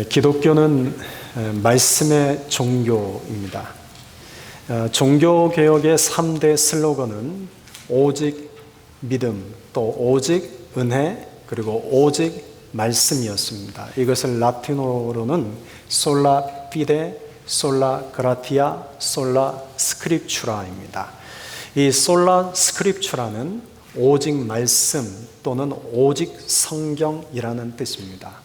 기독교는 말씀의 종교입니다. 종교개혁의 3대 슬로건은 오직 믿음, 또 오직 은혜, 그리고 오직 말씀이었습니다. 이것을 라틴어로는 솔라 피데, 솔라 그라티아, 솔라 스크립추라입니다. 이 솔라 스크립추라는 오직 말씀 또는 오직 성경이라는 뜻입니다.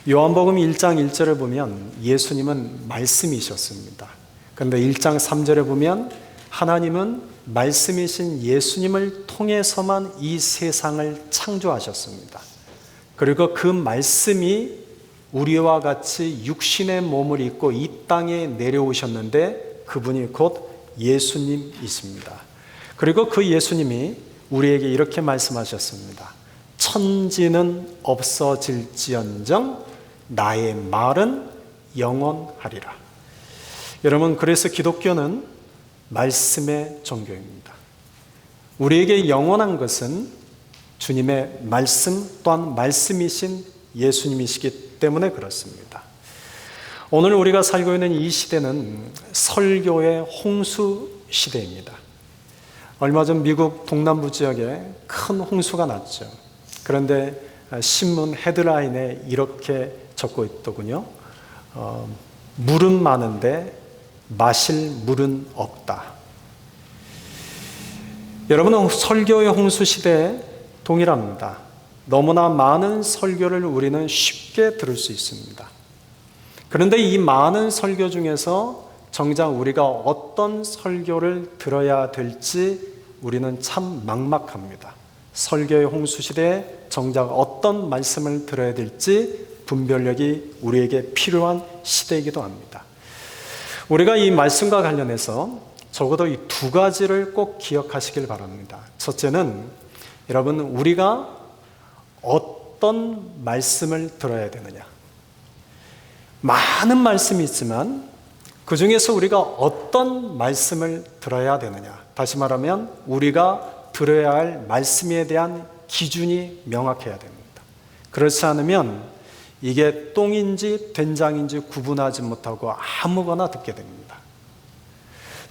요한복음 1장 1절을 보면 예수님은 말씀이셨습니다. 그런데 1장 3절에 보면 하나님은 말씀이신 예수님을 통해서만 이 세상을 창조하셨습니다. 그리고 그 말씀이 우리와 같이 육신의 몸을 입고 이 땅에 내려오셨는데 그분이 곧 예수님이십니다. 그리고 그 예수님이 우리에게 이렇게 말씀하셨습니다. 천지는 없어질지언정 나의 말은 영원하리라. 여러분, 그래서 기독교는 말씀의 종교입니다. 우리에게 영원한 것은 주님의 말씀 또한 말씀이신 예수님이시기 때문에 그렇습니다. 오늘 우리가 살고 있는 이 시대는 설교의 홍수 시대입니다. 얼마 전 미국 동남부 지역에 큰 홍수가 났죠. 그런데 신문 헤드라인에 이렇게 적고 있더군요. 물은 많은데 마실 물은 없다. 여러분은 설교의 홍수 시대에 동일합니다. 너무나 많은 설교를 우리는 쉽게 들을 수 있습니다. 그런데 이 많은 설교 중에서 정작 우리가 어떤 설교를 들어야 될지 우리는 참 막막합니다. 설교의 홍수 시대에 정작 어떤 말씀을 들어야 될지 분별력이 우리에게 필요한 시대이기도 합니다. 우리가 이 말씀과 관련해서 적어도 이 두 가지를 꼭 기억하시길 바랍니다. 첫째는 여러분, 우리가 어떤 말씀을 들어야 되느냐. 많은 말씀이 있지만 그 중에서 우리가 어떤 말씀을 들어야 되느냐. 다시 말하면 우리가 들어야 할 말씀에 대한 기준이 명확해야 됩니다. 그렇지 않으면 이게 똥인지 된장인지 구분하지 못하고 아무거나 듣게 됩니다.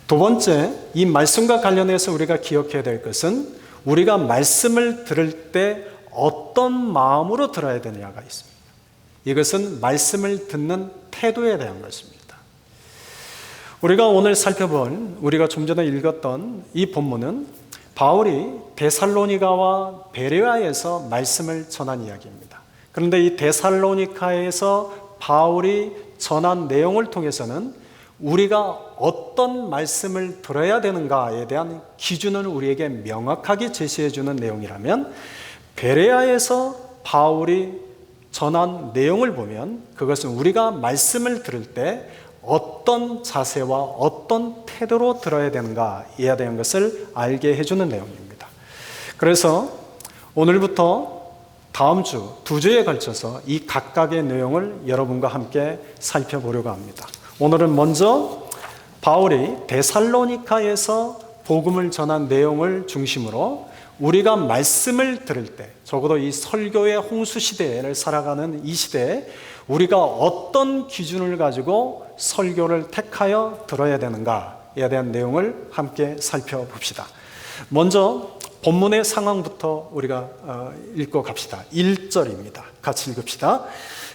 두 번째, 이 말씀과 관련해서 우리가 기억해야 될 것은 우리가 말씀을 들을 때 어떤 마음으로 들어야 되느냐가 있습니다. 이것은 말씀을 듣는 태도에 대한 것입니다. 우리가 오늘 살펴본, 우리가 좀 전에 읽었던 이 본문은 바울이 데살로니가와 베레아에서 말씀을 전한 이야기입니다. 그런데 이 데살로니카에서 바울이 전한 내용을 통해서는 우리가 어떤 말씀을 들어야 되는가에 대한 기준을 우리에게 명확하게 제시해 주는 내용이라면, 베레아에서 바울이 전한 내용을 보면 그것은 우리가 말씀을 들을 때 어떤 자세와 어떤 태도로 들어야 되는가에 대한 것을 알게 해주는 내용입니다. 그래서 오늘부터 다음 주 두 주에 걸쳐서 이 각각의 내용을 여러분과 함께 살펴보려고 합니다. 오늘은 먼저 바울이 데살로니카에서 복음을 전한 내용을 중심으로 우리가 말씀을 들을 때, 적어도 이 설교의 홍수 시대를 살아가는 이 시대에 우리가 어떤 기준을 가지고 설교를 택하여 들어야 되는가에 대한 내용을 함께 살펴봅시다. 먼저 본문의 상황부터 우리가 읽고 갑시다. 1절입니다. 같이 읽읍시다.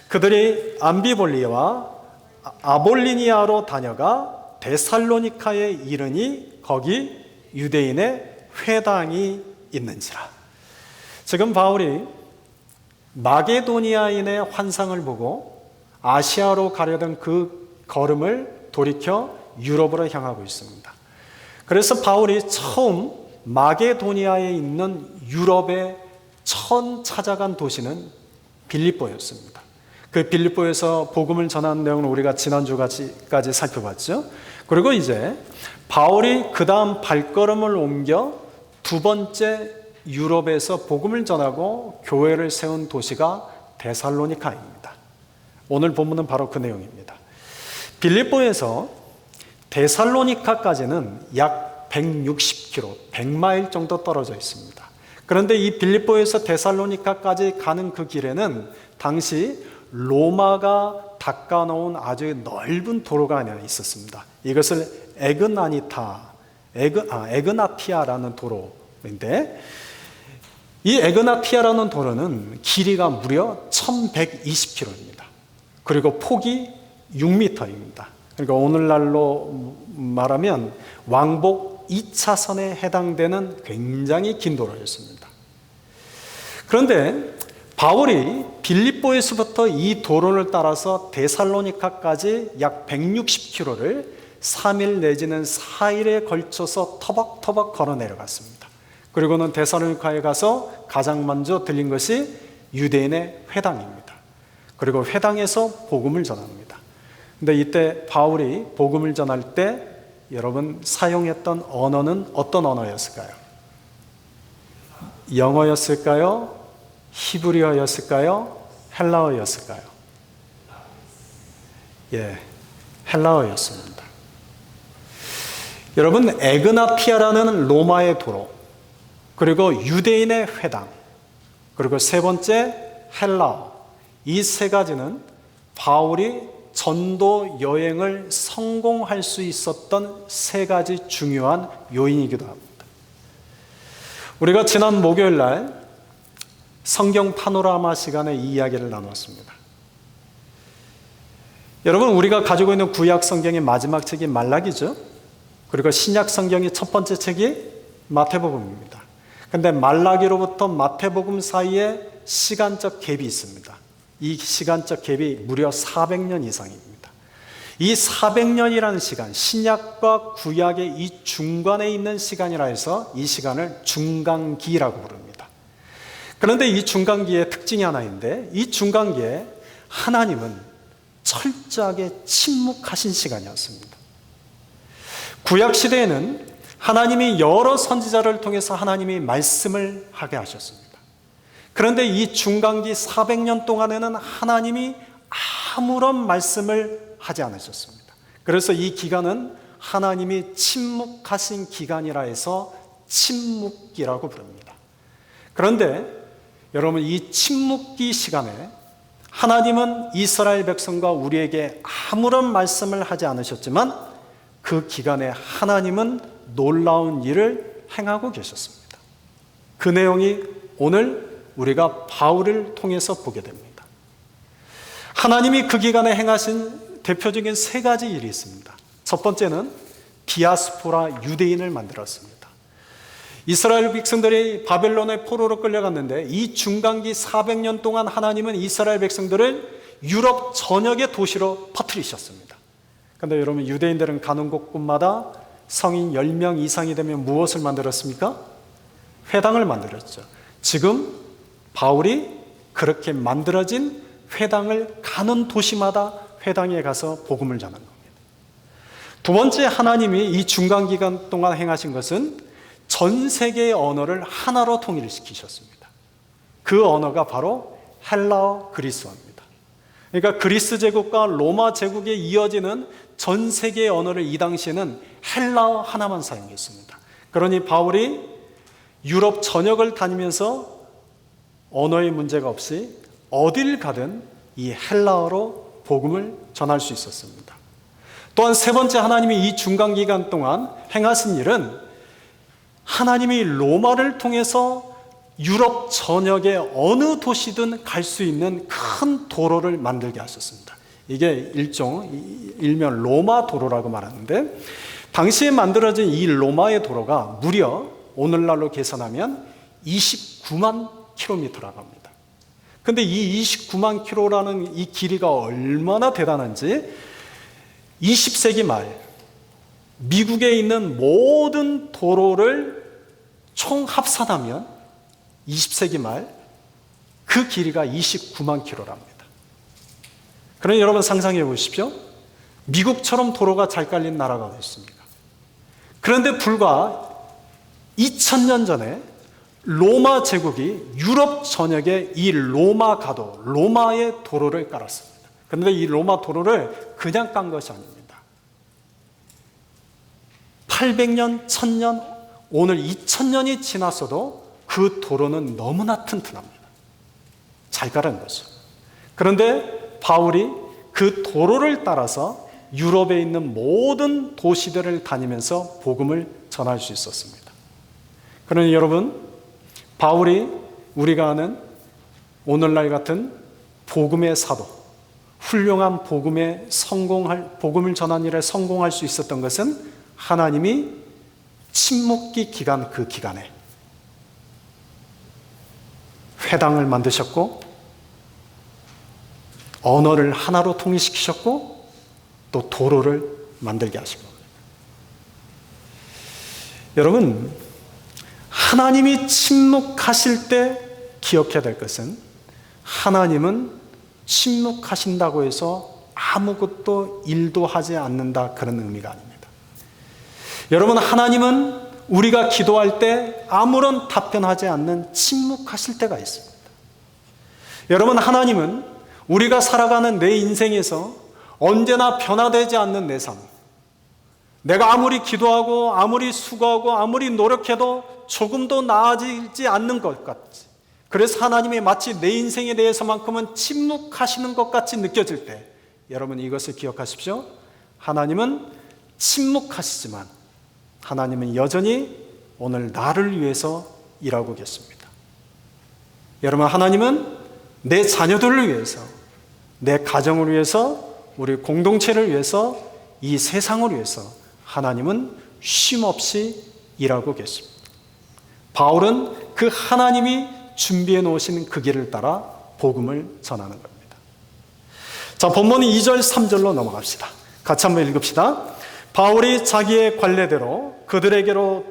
그들이 암비볼리아와 아볼리니아로 다녀가 데살로니카에 이르니 거기 유대인의 회당이 있는지라. 지금 바울이 마게도니아인의 환상을 보고 아시아로 가려던 그 걸음을 돌이켜 유럽으로 향하고 있습니다. 그래서 바울이 처음 마게도니아에 있는 유럽에 처음 찾아간 도시는 빌립보였습니다. 그 빌립보에서 복음을 전하는 내용을 우리가 지난주까지 살펴봤죠. 그리고 이제 바울이 그 다음 발걸음을 옮겨 두 번째 유럽에서 복음을 전하고 교회를 세운 도시가 데살로니카입니다. 오늘 본문은 바로 그 내용입니다. 빌립보에서 데살로니카까지는 약 160km, 100마일 정도 떨어져 있습니다. 그런데 이 빌립보에서 데살로니카까지 가는 그 길에는 당시 로마가 닦아놓은 아주 넓은 도로가 하나 있었습니다. 이것을 에그나피아라는 도로인데, 이 에그나피아라는 도로는 길이가 무려 1120km입니다. 그리고 폭이 6m입니다. 그러니까 오늘날로 말하면 왕복 2차선에 해당되는 굉장히 긴 도로였습니다. 그런데 바울이 빌립보에서부터 이 도로를 따라서 데살로니카까지 약 160km를 3일 내지는 4일에 걸쳐서 터벅터벅 걸어 내려갔습니다. 그리고는 데살로니카에 가서 가장 먼저 들린 것이 유대인의 회당입니다. 그리고 회당에서 복음을 전합니다. 근데 이때 바울이 복음을 전할 때 여러분 사용했던 언어는 어떤 언어였을까요? 영어였을까요? 히브리어였을까요? 헬라어였을까요? 예, 헬라어였습니다. 여러분, 에그나피아라는 로마의 도로, 그리고 유대인의 회당, 그리고 세 번째 헬라어, 이 세 가지는 바울이 전도 여행을 성공할 수 있었던 세 가지 중요한 요인이기도 합니다. 우리가 지난 목요일 날 성경 파노라마 시간에 이 이야기를 나눴습니다. 여러분, 우리가 가지고 있는 구약 성경의 마지막 책이 말라기죠. 그리고 신약 성경의 첫 번째 책이 마태복음입니다. 그런데 말라기로부터 마태복음 사이에 시간적 갭이 있습니다. 이 시간적 갭이 무려 400년 이상입니다. 이 400년이라는 시간, 신약과 구약의 이 중간에 있는 시간이라 해서 이 시간을 중간기라고 부릅니다. 그런데 이 중간기의 특징이 하나 있는데, 이 중간기에 하나님은 철저하게 침묵하신 시간이었습니다. 구약 시대에는 하나님이 여러 선지자를 통해서 하나님이 말씀을 하게 하셨습니다. 그런데 이 중간기 400년 동안에는 하나님이 아무런 말씀을 하지 않으셨습니다. 그래서 이 기간은 하나님이 침묵하신 기간이라 해서 침묵기라고 부릅니다. 그런데 여러분, 이 침묵기 시간에 하나님은 이스라엘 백성과 우리에게 아무런 말씀을 하지 않으셨지만 그 기간에 하나님은 놀라운 일을 행하고 계셨습니다. 그 내용이 오늘 우리가 바울을 통해서 보게 됩니다. 하나님이 그 기간에 행하신 대표적인 세 가지 일이 있습니다. 첫 번째는 디아스포라 유대인을 만들었습니다. 이스라엘 백성들이 바벨론의 포로로 끌려갔는데 이 중간기 400년 동안 하나님은 이스라엘 백성들을 유럽 전역의 도시로 퍼뜨리셨습니다. 그런데 여러분, 유대인들은 가는 곳곳마다 성인 10명 이상이 되면 무엇을 만들었습니까? 회당을 만들었죠. 지금 바울이 그렇게 만들어진 회당을 가는 도시마다 회당에 가서 복음을 전한 겁니다. 두 번째, 하나님이 이 중간기간 동안 행하신 것은 전 세계의 언어를 하나로 통일시키셨습니다. 그 언어가 바로 헬라어 그리스어입니다. 그러니까 그리스 제국과 로마 제국에 이어지는 전 세계의 언어를 이 당시에는 헬라어 하나만 사용했습니다. 그러니 바울이 유럽 전역을 다니면서 언어의 문제가 없이 어딜 가든 이 헬라어로 복음을 전할 수 있었습니다. 또한 세 번째, 하나님이 이 중간기간 동안 행하신 일은 하나님이 로마를 통해서 유럽 전역의 어느 도시든 갈 수 있는 큰 도로를 만들게 하셨습니다. 이게 일명 로마 도로라고 말하는데, 당시에 만들어진 이 로마의 도로가 무려 오늘날로 계산하면 29만 킬로미터라고 합니다. 근데 이 29만 킬로라는 이 길이가 얼마나 대단한지 20세기 말 미국에 있는 모든 도로를 총 합산하면 20세기 말 그 길이가 29만 킬로랍니다. 그러니 여러분 상상해 보십시오. 미국처럼 도로가 잘 깔린 나라가 어디 있습니까? 그런데 불과 2000년 전에 로마 제국이 유럽 전역에 이 로마 가도, 로마의 도로를 깔았습니다. 그런데 이 로마 도로를 그냥 깐 것이 아닙니다. 800년, 1000년, 오늘 2000년이 지났어도 그 도로는 너무나 튼튼합니다. 잘 깔은 거죠. 그런데 바울이 그 도로를 따라서 유럽에 있는 모든 도시들을 다니면서 복음을 전할 수 있었습니다. 그러니 여러분, 바울이 우리가 아는 오늘날 같은 복음의 사도, 훌륭한 복음을 전한 일에 성공할 수 있었던 것은 하나님이 침묵기 기간, 그 기간에 회당을 만드셨고 언어를 하나로 통일시키셨고 또 도로를 만들게 하신 겁니다. 여러분, 하나님이 침묵하실 때 기억해야 될 것은 하나님은 침묵하신다고 해서 아무것도 일도 하지 않는다, 그런 의미가 아닙니다. 여러분, 하나님은 우리가 기도할 때 아무런 답변하지 않는 침묵하실 때가 있습니다. 여러분, 하나님은 우리가 살아가는 내 인생에서 언제나 변화되지 않는 내 삶, 내가 아무리 기도하고 아무리 수고하고 아무리 노력해도 조금도 나아지지 않는 것 같지, 그래서 하나님이 마치 내 인생에 대해서만큼은 침묵하시는 것 같이 느껴질 때, 여러분 이것을 기억하십시오. 하나님은 침묵하시지만 하나님은 여전히 오늘 나를 위해서 일하고 계십니다. 여러분, 하나님은 내 자녀들을 위해서, 내 가정을 위해서, 우리 공동체를 위해서, 이 세상을 위해서 하나님은 쉼없이 일하고 계십니다. 바울은 그 하나님이 준비해 놓으신 그 길을 따라 복음을 전하는 겁니다. 자, 본문 2절 3절로 넘어갑시다. 같이 한번 읽읍시다. 바울이 자기의 관례대로 그들에게로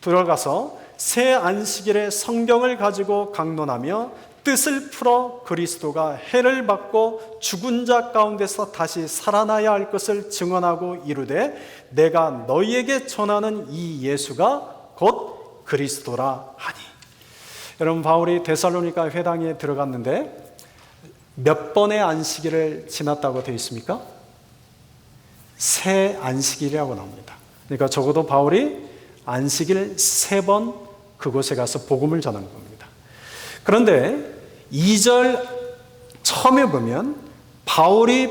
들어가서 새 안식일에 성경을 가지고 강론하며 뜻을 풀어 그리스도가 해를 받고 죽은 자 가운데서 다시 살아나야 할 것을 증언하고 이르되 내가 너희에게 전하는 이 예수가 곧 그리스도라 하니. 여러분, 바울이 데살로니가 회당에 들어갔는데 몇 번의 안식일을 지났다고 되어 있습니까? 새 안식일이라고 나옵니다. 그러니까 적어도 바울이 안식일 3번 그곳에 가서 복음을 전한 겁니다. 그런데 2절 처음에 보면 바울이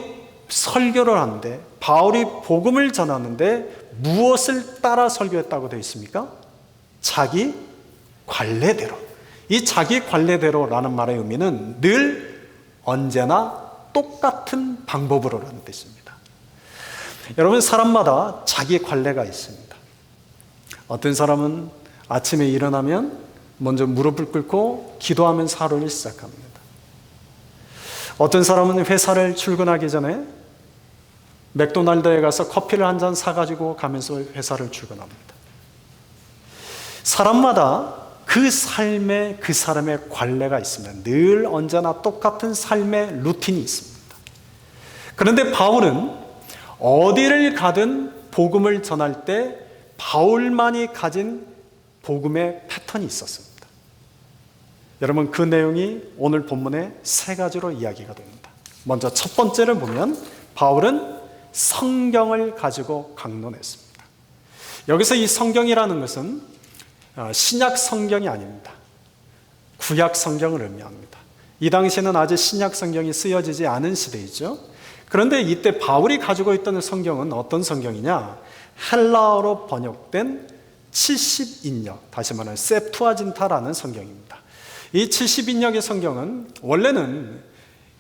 설교를 하는데, 바울이 복음을 전하는데 무엇을 따라 설교했다고 되어 있습니까? 자기 관례대로. 이 자기 관례대로라는 말의 의미는 늘 언제나 똑같은 방법으로라는 뜻입니다. 여러분, 사람마다 자기 관례가 있습니다. 어떤 사람은 아침에 일어나면 먼저 무릎을 꿇고 기도하면서 하루를 시작합니다. 어떤 사람은 회사를 출근하기 전에 맥도날드에 가서 커피를 한 잔 사가지고 가면서 회사를 출근합니다. 사람마다 그 삶에 그 사람의 관례가 있습니다. 늘 언제나 똑같은 삶의 루틴이 있습니다. 그런데 바울은 어디를 가든 복음을 전할 때 바울만이 가진 복음의 패턴이 있었습니다. 여러분, 그 내용이 오늘 본문의 3가지로 이야기가 됩니다. 먼저 첫 번째를 보면 바울은 성경을 가지고 강론했습니다. 여기서 이 성경이라는 것은 신약 성경이 아닙니다. 구약 성경을 의미합니다. 이 당시에는 아직 신약 성경이 쓰여지지 않은 시대이죠. 그런데 이때 바울이 가지고 있던 성경은 어떤 성경이냐? 헬라어로 번역된 70인역, 다시 말하면 세프투아진타라는 성경입니다. 이 70인역의 성경은 원래는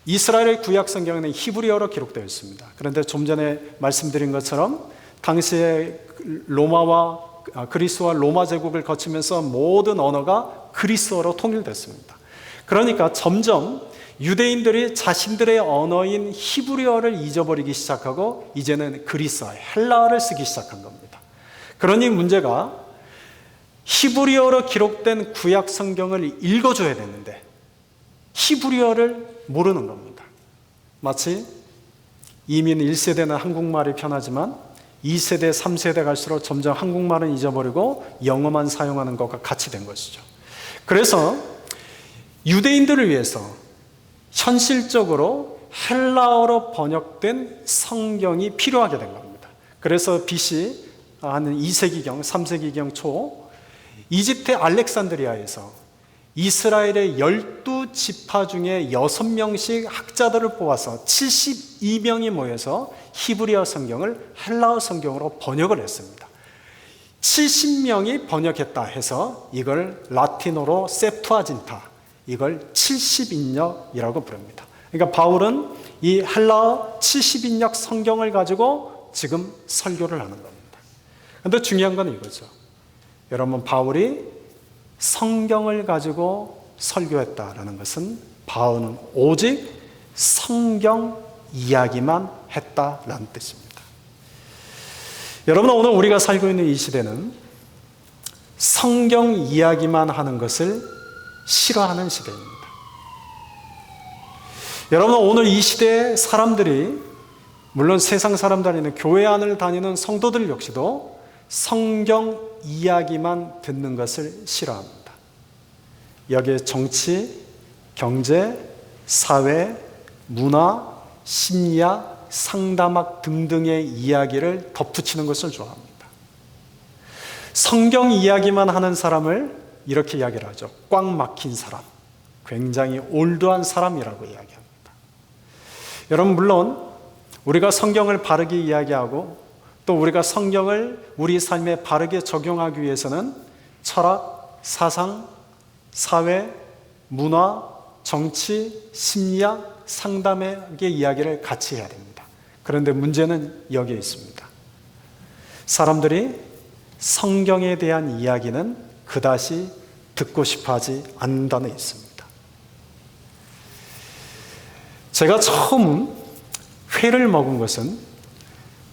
이스라엘의 구약 성경에는 히브리어로 기록되어 있습니다. 그런데 좀 전에 말씀드린 것처럼 당시에 로마와 그리스와 로마 제국을 거치면서 모든 언어가 그리스어로 통일됐습니다. 그러니까 점점 유대인들이 자신들의 언어인 히브리어를 잊어버리기 시작하고 이제는 그리스어, 헬라어를 쓰기 시작한 겁니다. 그러니 문제가 히브리어로 기록된 구약 성경을 읽어줘야 되는데 히브리어를 모르는 겁니다. 마치 이민 1세대는 한국말이 편하지만 2세대, 3세대 갈수록 점점 한국말은 잊어버리고 영어만 사용하는 것과 같이 된 것이죠. 그래서 유대인들을 위해서 현실적으로 헬라어로 번역된 성경이 필요하게 된 겁니다. 그래서 BC 한 2세기경, 3세기경 초 이집트 알렉산드리아에서 이스라엘의 12지파 중에 6명씩 학자들을 뽑아서 72명이 모여서 히브리어 성경을 헬라어 성경으로 번역을 했습니다. 70명이 번역했다 해서 이걸 라틴어로 세프투아진타, 이걸 70인역이라고 부릅니다. 그러니까 바울은 이 헬라어 70인역 성경을 가지고 지금 설교를 하는 겁니다. 그런데 중요한 건 이거죠. 여러분, 바울이 성경을 가지고 설교했다라는 것은 바울은 오직 성경 이야기만 했다라는 뜻입니다. 여러분, 오늘 우리가 살고 있는 이 시대는 성경 이야기만 하는 것을 싫어하는 시대입니다. 여러분, 오늘 이 시대의 사람들이, 물론 세상 사람들이나 교회 안을 다니는 성도들 역시도 성경 이야기만 듣는 것을 싫어합니다. 여기에 정치, 경제, 사회, 문화, 심리학, 상담학 등등의 이야기를 덧붙이는 것을 좋아합니다. 성경 이야기만 하는 사람을 이렇게 이야기를 하죠. 꽉 막힌 사람, 굉장히 올드한 사람이라고 이야기합니다. 여러분, 물론 우리가 성경을 바르게 이야기하고 또 우리가 성경을 우리 삶에 바르게 적용하기 위해서는 철학, 사상, 사회, 문화, 정치, 심리학, 상담의 이야기를 같이 해야 됩니다. 그런데 문제는 여기에 있습니다. 사람들이 성경에 대한 이야기는 그다지 듣고 싶어 하지 않는다는 데 있습니다. 제가 처음 회를 먹은 것은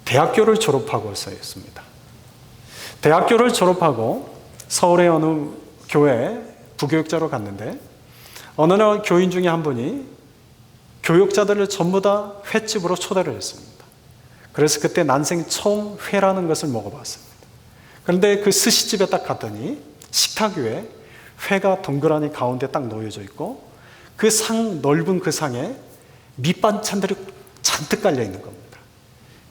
대학교를 졸업하고서였습니다. 대학교를 졸업하고 서울의 어느 교회에 부교육자로 갔는데 어느 날 교인 중에 한 분이 교육자들을 전부 다 횟집으로 초대를 했습니다. 그래서 그때 난생 처음 회라는 것을 먹어봤습니다. 그런데 그 스시집에 딱 갔더니 식탁 위에 회가 덩그러니 가운데 딱 놓여져 있고 그 넓은 그 상에 밑반찬들이 잔뜩 깔려 있는 겁니다.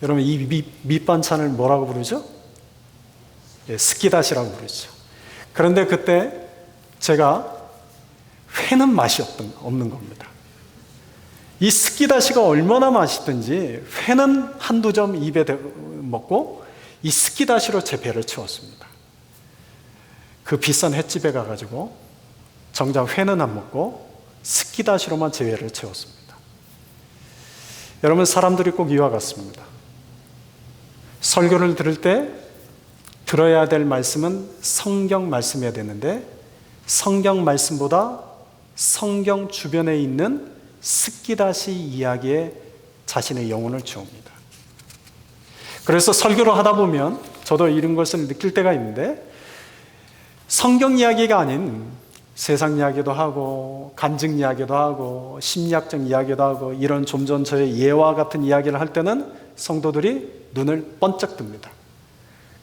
여러분, 이 밑반찬을 뭐라고 부르죠? 스키다시라고 부르죠. 그런데 그때 제가 회는 맛이 없는 겁니다. 이 스키다시가 얼마나 맛있든지 회는 한두 점 입에 먹고 이 스키다시로 제 배를 채웠습니다. 그 비싼 횟집에 가가지고 정작 회는 안 먹고 스키다시로만 제 배를 채웠습니다. 여러분, 사람들이 꼭 이와 같습니다. 설교를 들을 때 들어야 될 말씀은 성경 말씀이어야 되는데 성경 말씀보다 성경 주변에 있는 스키다시 이야기에 자신의 영혼을 채웁니다. 그래서 설교를 하다 보면 저도 이런 것을 느낄 때가 있는데 성경 이야기가 아닌 세상 이야기도 하고 간증 이야기도 하고 심리학적 이야기도 하고 이런 좀 전 저의 예와 같은 이야기를 할 때는 성도들이 눈을 번쩍 뜹니다.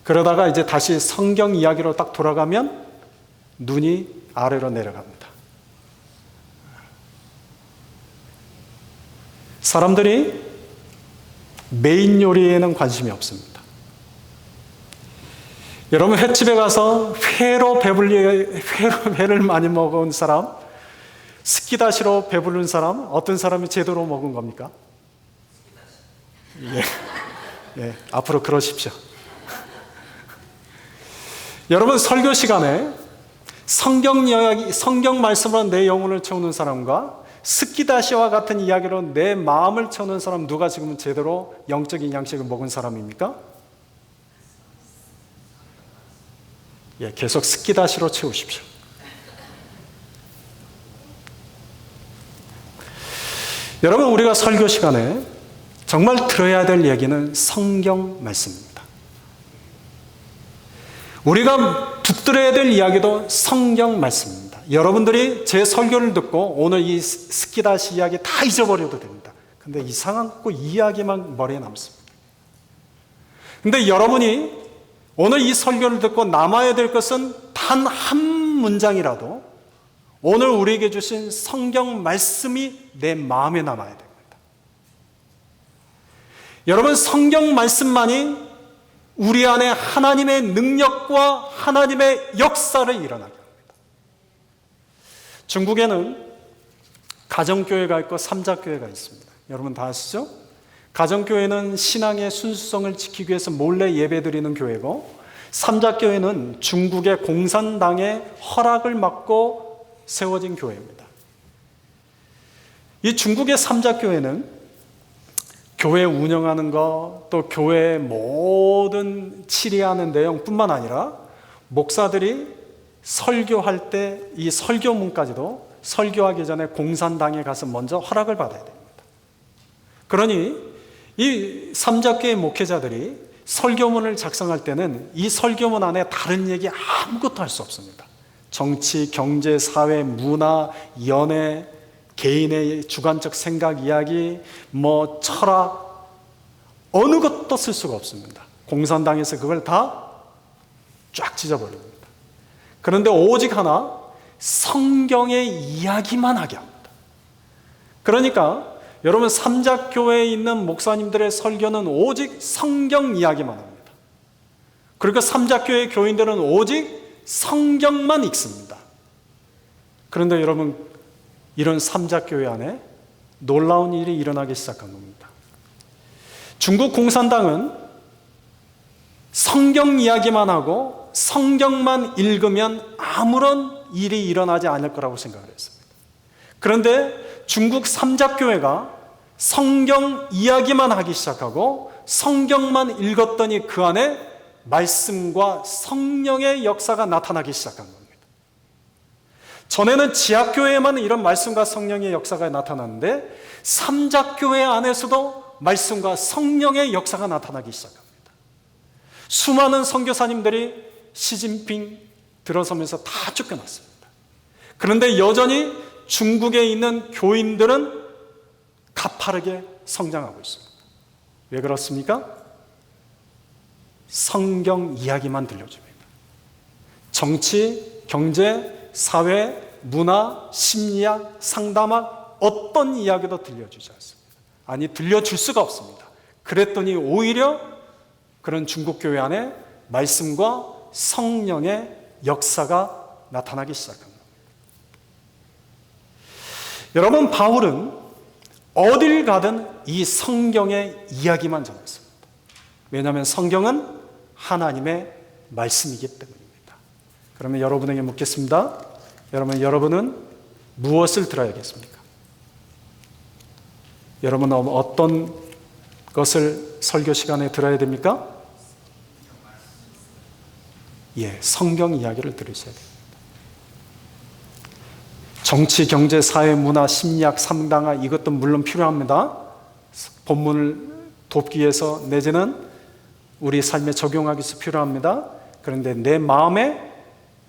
그러다가 이제 다시 성경 이야기로 딱 돌아가면 눈이 아래로 내려갑니다. 사람들이 메인 요리에는 관심이 없습니다. 여러분, 횟집에 가서 회를 많이 먹은 사람, 스키다시로 배부른 사람, 어떤 사람이 제대로 먹은 겁니까? 예, 앞으로 그러십시오. 여러분, 설교 시간에 성경 말씀으로 내 영혼을 채우는 사람과 스키다시와 같은 이야기로 내 마음을 채우는 사람, 누가 지금 제대로 영적인 양식을 먹은 사람입니까? 예, 계속 스키다시로 채우십시오. 여러분, 우리가 설교 시간에 정말 들어야 될 얘기는 성경 말씀입니다. 우리가 붙들어야 될 이야기도 성경 말씀입니다. 여러분들이 제 설교를 듣고 오늘 이 스키다시 이야기 다 잊어버려도 됩니다. 근데 이상한 거 이야기만 머리에 남습니다. 근데 여러분이 오늘 이 설교를 듣고 남아야 될 것은 단 한 문장이라도 오늘 우리에게 주신 성경 말씀이 내 마음에 남아야 됩니다. 여러분, 성경 말씀만이 우리 안에 하나님의 능력과 하나님의 역사를 일어나게 합니다. 중국에는 가정교회가 있고 삼자교회가 있습니다. 여러분 다 아시죠? 가정교회는 신앙의 순수성을 지키기 위해서 몰래 예배드리는 교회고, 삼자교회는 중국의 공산당의 허락을 받고 세워진 교회입니다. 이 중국의 삼자교회는 교회 운영하는 것, 또 교회의 모든 치리하는 내용뿐만 아니라 목사들이 설교할 때 이 설교문까지도 설교하기 전에 공산당에 가서 먼저 허락을 받아야 됩니다. 그러니 이 삼자교회 목회자들이 설교문을 작성할 때는 이 설교문 안에 다른 얘기 아무것도 할 수 없습니다. 정치, 경제, 사회, 문화, 연애, 개인의 주관적 생각 이야기, 철학, 어느 것도 쓸 수가 없습니다. 공산당에서 그걸 다 쫙 찢어버립니다. 그런데 오직 하나, 성경의 이야기만 하게 합니다. 그러니까 여러분, 삼자교회에 있는 목사님들의 설교는 오직 성경 이야기만 합니다. 그리고 삼자교회 교인들은 오직 성경만 읽습니다. 그런데 여러분, 이런 삼자교회 안에 놀라운 일이 일어나기 시작한 겁니다. 중국 공산당은 성경 이야기만 하고 성경만 읽으면 아무런 일이 일어나지 않을 거라고 생각을 했습니다. 그런데 중국 삼자교회가 성경 이야기만 하기 시작하고 성경만 읽었더니 그 안에 말씀과 성령의 역사가 나타나기 시작한 겁니다. 전에는 지하교회에만 이런 말씀과 성령의 역사가 나타났는데 삼자교회 안에서도 말씀과 성령의 역사가 나타나기 시작합니다. 수많은 선교사님들이 시진핑 들어서면서 다 쫓겨났습니다. 그런데 여전히 중국에 있는 교인들은 가파르게 성장하고 있습니다. 왜 그렇습니까? 성경 이야기만 들려줍니다. 정치, 경제, 사회, 문화, 심리학, 상담학 어떤 이야기도 들려주지 않습니다. 아니, 들려줄 수가 없습니다. 그랬더니 오히려 그런 중국 교회 안에 말씀과 성령의 역사가 나타나기 시작한 겁니다. 여러분, 바울은 어딜 가든 이 성경의 이야기만 전했습니다. 왜냐하면 성경은 하나님의 말씀이기 때문입니다. 그러면 여러분에게 묻겠습니다. 여러분은 무엇을 들어야겠습니까? 여러분은 어떤 것을 설교 시간에 들어야 됩니까? 성경 이야기를 들으셔야 됩니다. 정치, 경제, 사회, 문화, 심리학, 상담학 이것도 물론 필요합니다. 본문을 돕기 위해서 내지는 우리 삶에 적용하기 위해서 필요합니다. 그런데 내 마음에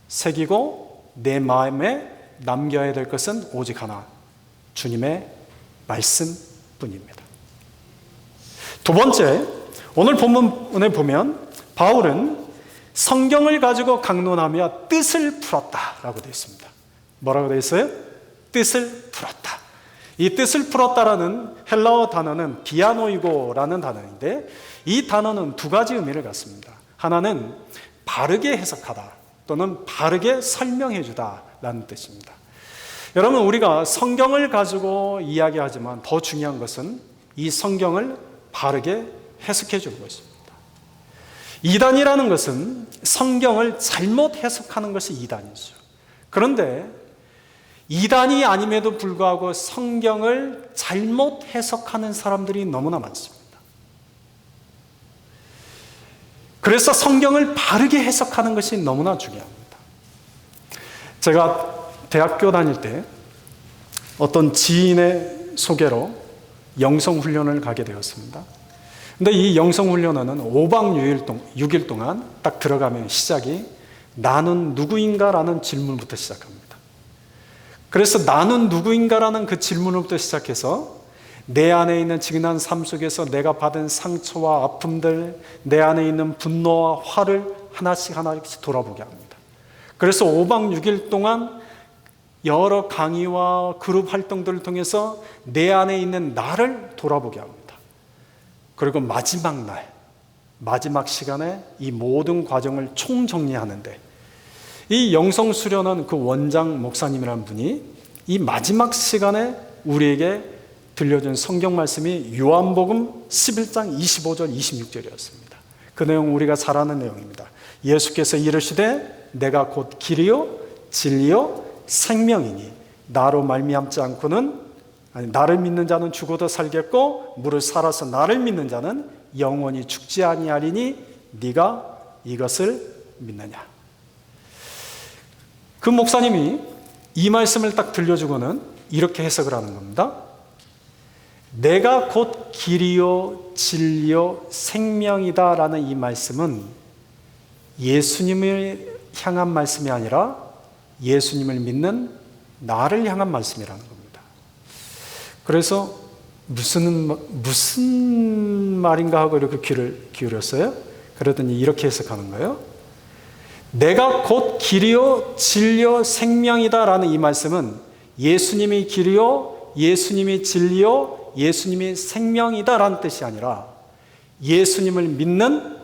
새기고 내 마음에 남겨야 될 것은 오직 하나, 주님의 말씀뿐입니다. 두 번째, 오늘 본문에 보면 바울은 성경을 가지고 강론하며 뜻을 풀었다라고 되어 있습니다. 뭐라고 되어 있어요? 뜻을 풀었다. 이 뜻을 풀었다라는 헬라어 단어는 디아노이고라는 단어인데 이 단어는 두 가지 의미를 갖습니다. 하나는 바르게 해석하다 또는 바르게 설명해 주다라는 뜻입니다. 여러분, 우리가 성경을 가지고 이야기하지만 더 중요한 것은 이 성경을 바르게 해석해 주는 것입니다. 이단이라는 것은 성경을 잘못 해석하는 것이 이단이죠. 그런데 이단이 아님에도 불구하고 성경을 잘못 해석하는 사람들이 너무나 많습니다. 그래서 성경을 바르게 해석하는 것이 너무나 중요합니다. 제가 대학교 다닐 때 어떤 지인의 소개로 영성훈련을 가게 되었습니다. 근데 이 영성훈련은 5박 6일 동안 딱 들어가면 시작이 나는 누구인가라는 질문부터 시작합니다. 그래서 나는 누구인가라는 그 질문부터 시작해서 내 안에 있는 지난 삶 속에서 내가 받은 상처와 아픔들, 내 안에 있는 분노와 화를 하나씩 돌아보게 합니다. 그래서 5박 6일 동안 여러 강의와 그룹 활동들을 통해서 내 안에 있는 나를 돌아보게 합니다. 그리고 마지막 날, 마지막 시간에 이 모든 과정을 총정리하는데 이 영성수련원 그 원장 목사님이라는 분이 이 마지막 시간에 우리에게 들려준 성경 말씀이 요한복음 11장 25절 26절이었습니다. 그 내용 우리가 잘 아는 내용입니다. 예수께서 이르시되 내가 곧 길이요 진리요 생명이니 나로 말미암지 않고는 나를 믿는 자는 죽어도 살겠고 무릇 살아서 나를 믿는 자는 영원히 죽지 아니하리니 네가 이것을 믿느냐. 그 목사님이 이 말씀을 딱 들려주고는 이렇게 해석을 하는 겁니다. 내가 곧 길이요 진리요 생명이다 라는 이 말씀은 예수님을 향한 말씀이 아니라 예수님을 믿는 나를 향한 말씀이라는 겁니다. 그래서 무슨 말인가 하고 이렇게 귀를 기울였어요. 그러더니 이렇게 해석하는 거예요. 내가 곧 길이요 진리요 생명이다 라는 이 말씀은 예수님이 길이요 예수님이 진리요 예수님이 생명이다 라는 뜻이 아니라 예수님을 믿는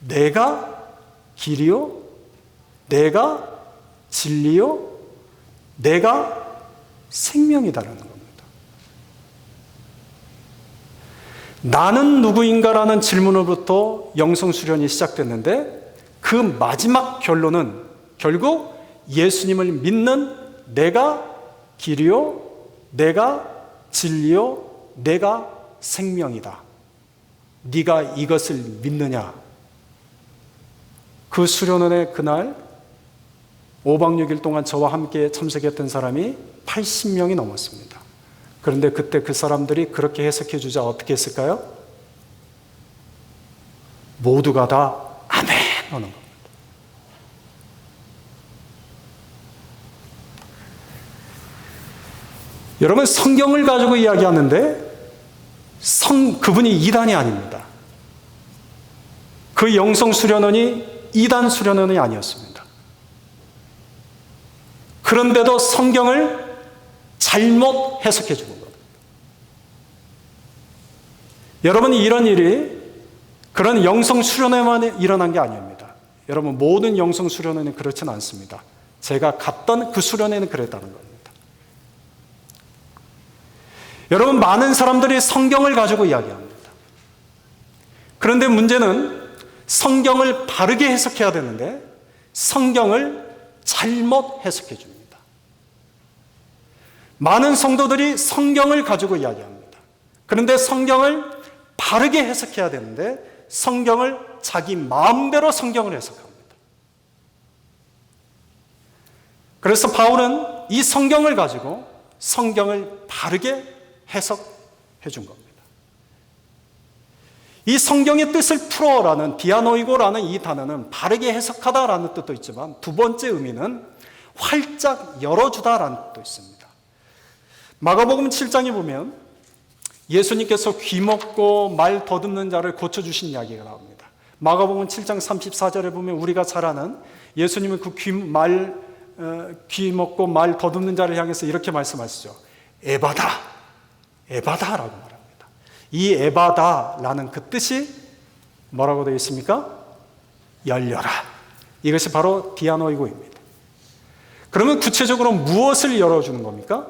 내가 길이요 내가 진리요 내가 생명이다라는 겁니다. 나는 누구인가라는 질문으로부터 영성수련이 시작됐는데 그 마지막 결론은 결국 예수님을 믿는 내가 길이요 내가 진리요 내가 생명이다. 네가 이것을 믿느냐. 그 수련원에 그날 5박 6일 동안 저와 함께 참석했던 사람이 80명이 넘었습니다. 그런데 그때 그 사람들이 그렇게 해석해 주자 어떻게 했을까요? 모두가 다 아멘 하는 겁니다. 여러분 성경을 가지고 이야기하는데 그분이 이단이 아닙니다. 그 영성 수련원이 이단 수련원이 아니었습니다. 그런데도 성경을 잘못 해석해 주는 겁니다. 여러분이 이런 일이 그런 영성 수련회만 일어난 게 아닙니다. 여러분 모든 영성 수련회는 그렇지는 않습니다. 제가 갔던 그 수련회는 그랬다는 겁니다. 여러분 많은 사람들이 성경을 가지고 이야기합니다. 그런데 문제는 성경을 바르게 해석해야 되는데 성경을 잘못 해석해 줍니다. 많은 성도들이 성경을 가지고 이야기합니다. 그런데 성경을 바르게 해석해야 되는데 성경을 자기 마음대로 성경을 해석합니다. 그래서 바울은 이 성경을 가지고 성경을 바르게 해석해 준 겁니다. 이 성경의 뜻을 풀어라는 디아노이고라는 이 단어는 바르게 해석하다라는 뜻도 있지만 두 번째 의미는 활짝 열어주다라는 뜻도 있습니다. 마가복음 7장에 보면 예수님께서 귀 먹고 말 더듬는 자를 고쳐주신 이야기가 나옵니다. 마가복음 7장 34절에 보면 우리가 잘 아는 예수님은 그 귀 먹고 말 더듬는 자를 향해서 이렇게 말씀하시죠. 에바다, 에바다라고 말합니다. 이 에바다라는 그 뜻이 뭐라고 되어 있습니까? 열려라. 이것이 바로 디아노이고입니다. 그러면 구체적으로 무엇을 열어주는 겁니까?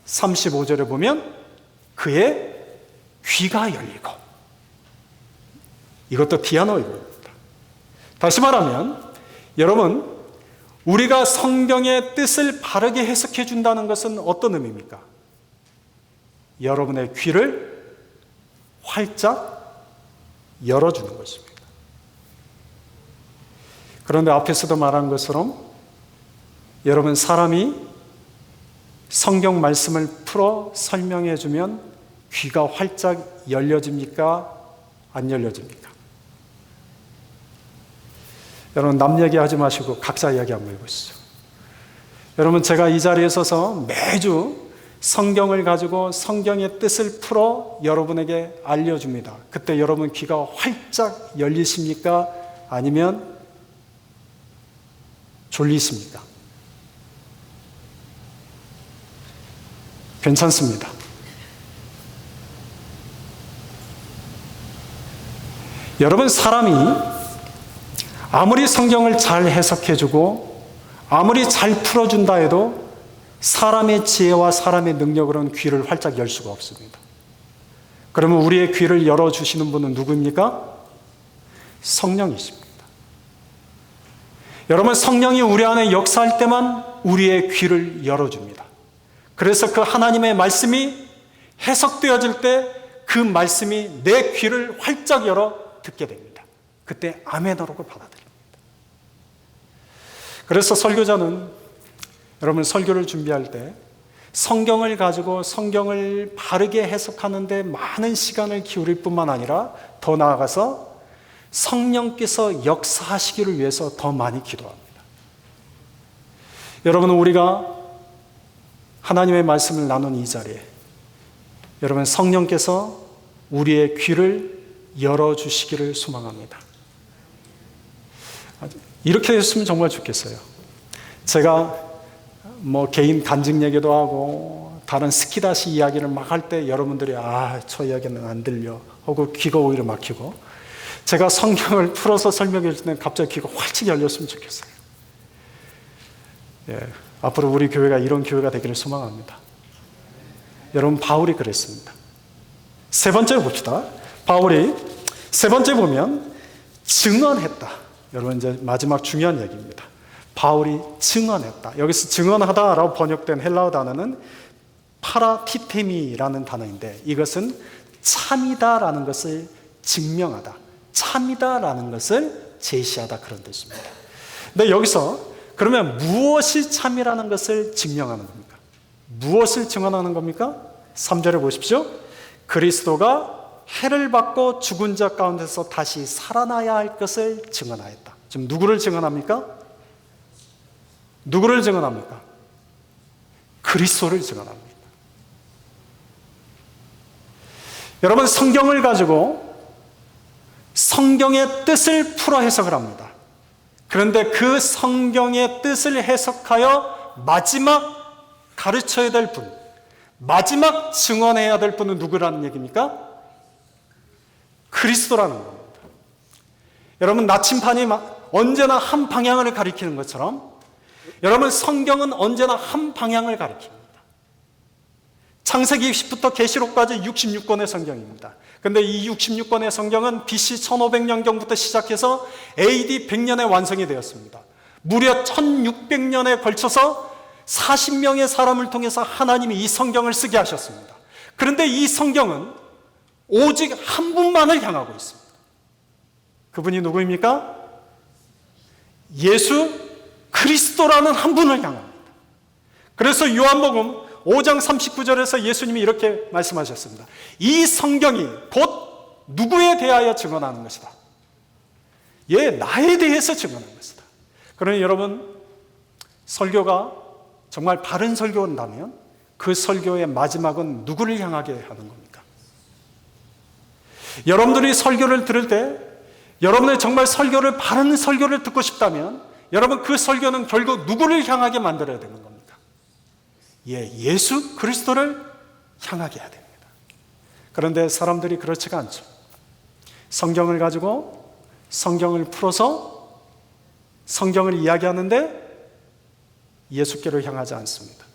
35절에 보면 그의 귀가 열리고, 이것도 디아노이고입니다. 다시 말하면 여러분 우리가 성경의 뜻을 바르게 해석해 준다는 것은 어떤 의미입니까? 여러분의 귀를 활짝 열어주는 것입니다. 그런데 앞에서도 말한 것처럼 여러분 사람이 성경 말씀을 풀어 설명해 주면 귀가 활짝 열려집니까? 안 열려집니까? 여러분 남 얘기하지 마시고 각자 이야기 한번 해보시죠. 여러분 제가 이 자리에 서서 매주 성경을 가지고 성경의 뜻을 풀어 여러분에게 알려줍니다. 그때 여러분 귀가 활짝 열리십니까? 아니면 졸리십니까? 괜찮습니다. 여러분 사람이 아무리 성경을 잘 해석해주고 아무리 잘 풀어준다 해도 사람의 지혜와 사람의 능력으로는 귀를 활짝 열 수가 없습니다. 그러면 우리의 귀를 열어주시는 분은 누구입니까? 성령이십니다. 여러분, 성령이 우리 안에 역사할 때만 우리의 귀를 열어줍니다. 그래서 그 하나님의 말씀이 해석되어질 때 그 말씀이 내 귀를 활짝 열어 듣게 됩니다. 그때 아멘으로 받아들입니다. 그래서 설교자는 여러분 설교를 준비할 때 성경을 가지고 성경을 바르게 해석하는데 많은 시간을 기울일 뿐만 아니라 더 나아가서 성령께서 역사하시기를 위해서 더 많이 기도합니다. 여러분, 우리가 하나님의 말씀을 나눈 이 자리에 여러분 성령께서 우리의 귀를 열어주시기를 소망합니다. 이렇게 했으면 정말 좋겠어요. 제가 개인 간증 얘기도 하고 다른 스키다시 이야기를 막 할 때 여러분들이 저 이야기는 안 들려 하고 귀가 오히려 막히고, 제가 성경을 풀어서 설명해 줄 때는 갑자기 귀가 활짝 열렸으면 좋겠어요. 앞으로 우리 교회가 이런 교회가 되기를 소망합니다. 여러분, 바울이 그랬습니다. 세 번째로 봅시다. 바울이 세 번째 보면 증언했다. 여러분, 이제 마지막 중요한 얘기입니다. 바울이 증언했다. 여기서 증언하다라고 번역된 헬라어 단어는 파라티테미라는 단어인데, 이것은 참이다라는 것을 증명하다, 참이다라는 것을 제시하다, 그런 뜻입니다. 근데 여기서 그러면 무엇이 참이라는 것을 증명하는 겁니까? 무엇을 증언하는 겁니까? 3절에 보십시오. 그리스도가 해를 받고 죽은 자 가운데서 다시 살아나야 할 것을 증언하였다. 지금 누구를 증언합니까? 누구를 증언합니까? 그리스도를 증언합니다. 여러분, 성경을 가지고 성경의 뜻을 풀어 해석을 합니다. 그런데 그 성경의 뜻을 해석하여 마지막 가르쳐야 될 분, 마지막 증언해야 될 분은 누구라는 얘기입니까? 그리스도라는 겁니다. 여러분, 나침판이 언제나 한 방향을 가리키는 것처럼 여러분, 성경은 언제나 한 방향을 가리킵니다. 창세기 10부터 계시록까지 66권의 성경입니다. 근데 이 66권의 성경은 BC 1500년경부터 시작해서 AD 100년에 완성이 되었습니다. 무려 1600년에 걸쳐서 40명의 사람을 통해서 하나님이 이 성경을 쓰게 하셨습니다. 그런데 이 성경은 오직 한 분만을 향하고 있습니다. 그분이 누구입니까? 예수 그리스도라는 한 분을 향합니다. 그래서 요한복음 5장 39절에서 예수님이 이렇게 말씀하셨습니다. 이 성경이 곧 누구에 대하여 증언하는 것이다. 나에 대해서 증언하는 것이다. 그러니 여러분, 설교가 정말 바른 설교한다면 그 설교의 마지막은 누구를 향하게 하는 겁니까? 여러분들이 설교를 들을 때 여러분의 정말 설교를, 바른 설교를 듣고 싶다면 여러분, 그 설교는 결국 누구를 향하게 만들어야 되는 겁니까? 예수 그리스도를 향하게 해야 됩니다. 그런데 사람들이 그렇지가 않죠. 성경을 가지고 성경을 풀어서 성경을 이야기하는데 예수께로 향하지 않습니다.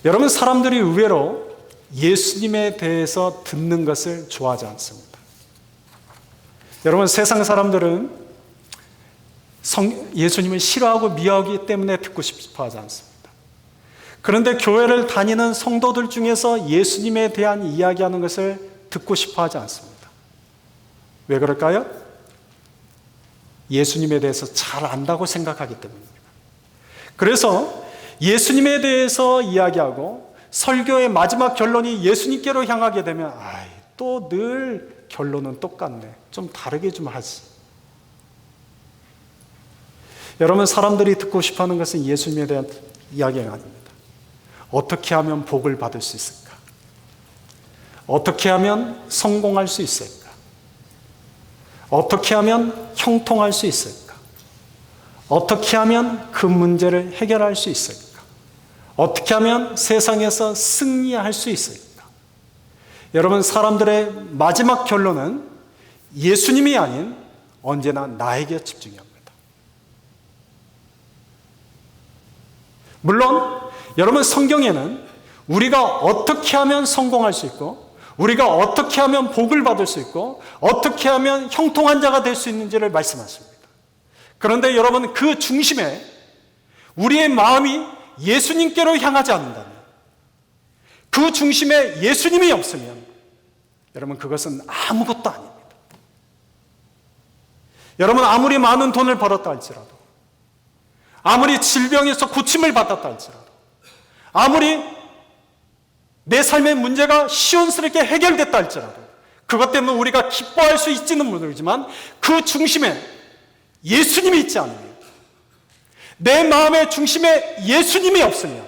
여러분, 사람들이 의외로 예수님에 대해서 듣는 것을 좋아하지 않습니다. 여러분, 세상 사람들은 예수님을 싫어하고 미워하기 때문에 듣고 싶어 하지 않습니다. 그런데 교회를 다니는 성도들 중에서 예수님에 대한 이야기하는 것을 듣고 싶어 하지 않습니다. 왜 그럴까요? 예수님에 대해서 잘 안다고 생각하기 때문입니다. 그래서 예수님에 대해서 이야기하고 설교의 마지막 결론이 예수님께로 향하게 되면 또 늘 결론은 똑같네, 좀 다르게 좀 하지. 여러분, 사람들이 듣고 싶어하는 것은 예수님에 대한 이야기가 아닙니다. 어떻게 하면 복을 받을 수 있을까? 어떻게 하면 성공할 수 있을까? 어떻게 하면 형통할 수 있을까? 어떻게 하면 그 문제를 해결할 수 있을까? 어떻게 하면 세상에서 승리할 수 있을까? 여러분, 사람들의 마지막 결론은 예수님이 아닌 언제나 나에게 집중합니다. 물론 여러분, 성경에는 우리가 어떻게 하면 성공할 수 있고, 우리가 어떻게 하면 복을 받을 수 있고, 어떻게 하면 형통한 자가 될 수 있는지를 말씀하십니다. 그런데 여러분, 그 중심에 우리의 마음이 예수님께로 향하지 않는다면, 그 중심에 예수님이 없으면 여러분, 그것은 아무것도 아닙니다. 여러분, 아무리 많은 돈을 벌었다 할지라도, 아무리 질병에서 고침을 받았다 할지라도, 아무리 내 삶의 문제가 시원스럽게 해결됐다 할지라도, 그것 때문에 우리가 기뻐할 수 있지는 모르지만 그 중심에 예수님이 있지 않으면, 내 마음의 중심에 예수님이 없으면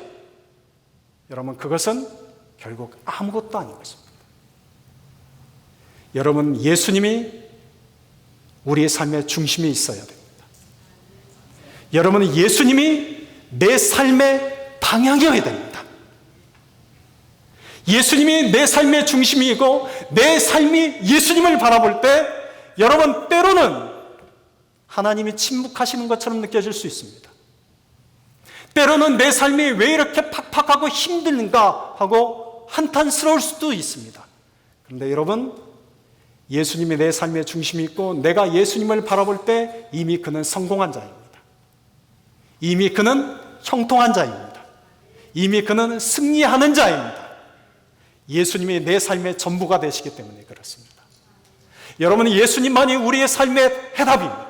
여러분, 그것은 결국 아무것도 아닌 것입니다. 여러분, 예수님이 우리의 삶의 중심에 있어야 됩니다. 여러분, 예수님이 내 삶의 방향이어야 됩니다. 예수님이 내 삶의 중심이고 내 삶이 예수님을 바라볼 때 여러분, 때로는 하나님이 침묵하시는 것처럼 느껴질 수 있습니다. 때로는 내 삶이 왜 이렇게 팍팍하고 힘든가 하고 한탄스러울 수도 있습니다. 그런데 여러분, 예수님이 내 삶의 중심이 있고 내가 예수님을 바라볼 때 이미 그는 성공한 자입니다. 이미 그는 형통한 자입니다. 이미 그는 승리하는 자입니다. 예수님이 내 삶의 전부가 되시기 때문에 그렇습니다. 여러분, 예수님만이 우리의 삶의 해답입니다.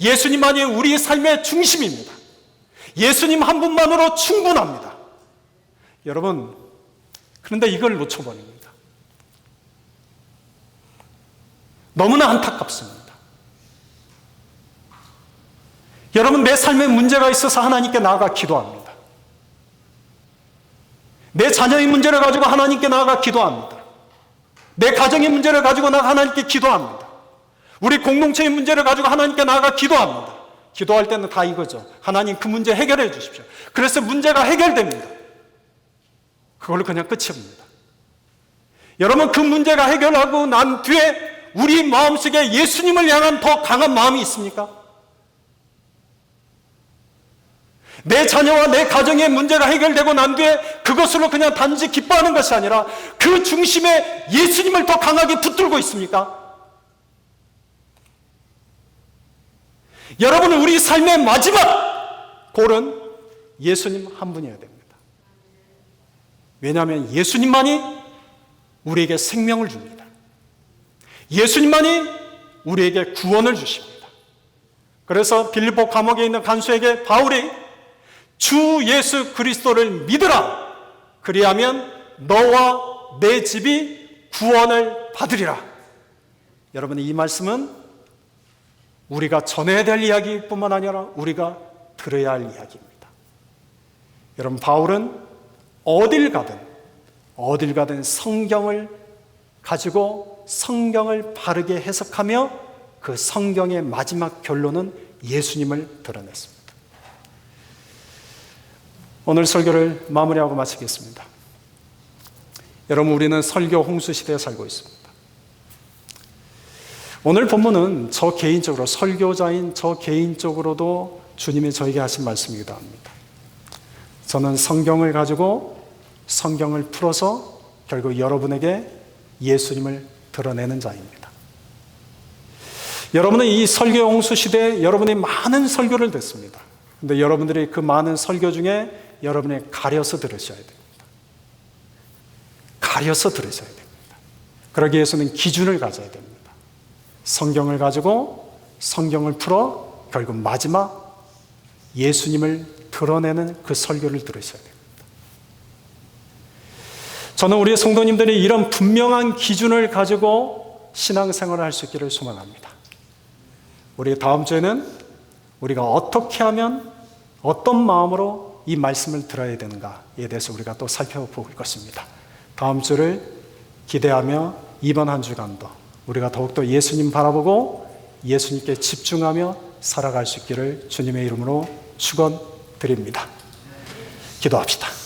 예수님만이 우리의 삶의 중심입니다. 예수님 한 분만으로 충분합니다. 여러분, 그런데 이걸 놓쳐버립니다. 너무나 안타깝습니다. 여러분, 내 삶에 문제가 있어서 하나님께 나아가 기도합니다. 내 자녀의 문제를 가지고 하나님께 나아가 기도합니다. 내 가정의 문제를 가지고 나아가 하나님께 기도합니다. 우리 공동체의 문제를 가지고 하나님께 나아가 기도합니다. 기도할 때는 다 이거죠. 하나님, 그 문제 해결해 주십시오. 그래서 문제가 해결됩니다. 그걸로 그냥 끝입니다. 여러분, 그 문제가 해결하고 난 뒤에 우리 마음속에 예수님을 향한 더 강한 마음이 있습니까? 내 자녀와 내 가정의 문제가 해결되고 난 뒤에 그것으로 그냥 단지 기뻐하는 것이 아니라 그 중심에 예수님을 더 강하게 붙들고 있습니까? 여러분, 우리 삶의 마지막 골은 예수님 한 분이어야 됩니다. 왜냐하면 예수님만이 우리에게 생명을 줍니다. 예수님만이 우리에게 구원을 주십니다. 그래서 빌립보 감옥에 있는 간수에게 바울이 주 예수 그리스도를 믿으라. 그리하면 너와 내 집이 구원을 받으리라. 여러분, 이 말씀은 우리가 전해야 될 이야기뿐만 아니라 우리가 들어야 할 이야기입니다. 여러분, 바울은 어딜 가든 성경을 가지고 성경을 바르게 해석하며 그 성경의 마지막 결론은 예수님을 드러냈습니다. 오늘 설교를 마무리하고 마치겠습니다. 여러분, 우리는 설교 홍수 시대에 살고 있습니다. 오늘 본문은 저 개인적으로, 설교자인 저 개인적으로도 주님이 저에게 하신 말씀이기도 합니다. 저는 성경을 가지고 성경을 풀어서 결국 여러분에게 예수님을 드러내는 자입니다. 여러분은 이 설교 홍수 시대에 여러분이 많은 설교를 듣습니다. 그런데 여러분들이 그 많은 설교 중에 여러분이 가려서 들으셔야 됩니다. 가려서 들으셔야 됩니다. 그러기 위해서는 기준을 가져야 됩니다. 성경을 가지고 성경을 풀어 결국 마지막 예수님을 드러내는 그 설교를 들으셔야 됩니다. 저는 우리 성도님들이 이런 분명한 기준을 가지고 신앙생활을 할 수 있기를 소망합니다. 우리 다음 주에는 우리가 어떻게 하면, 어떤 마음으로 이 말씀을 들어야 되는가에 대해서 우리가 또 살펴볼 것입니다. 다음 주를 기대하며 이번 한 주간도 우리가 더욱더 예수님 바라보고 예수님께 집중하며 살아갈 수 있기를 주님의 이름으로 축원드립니다. 기도합시다.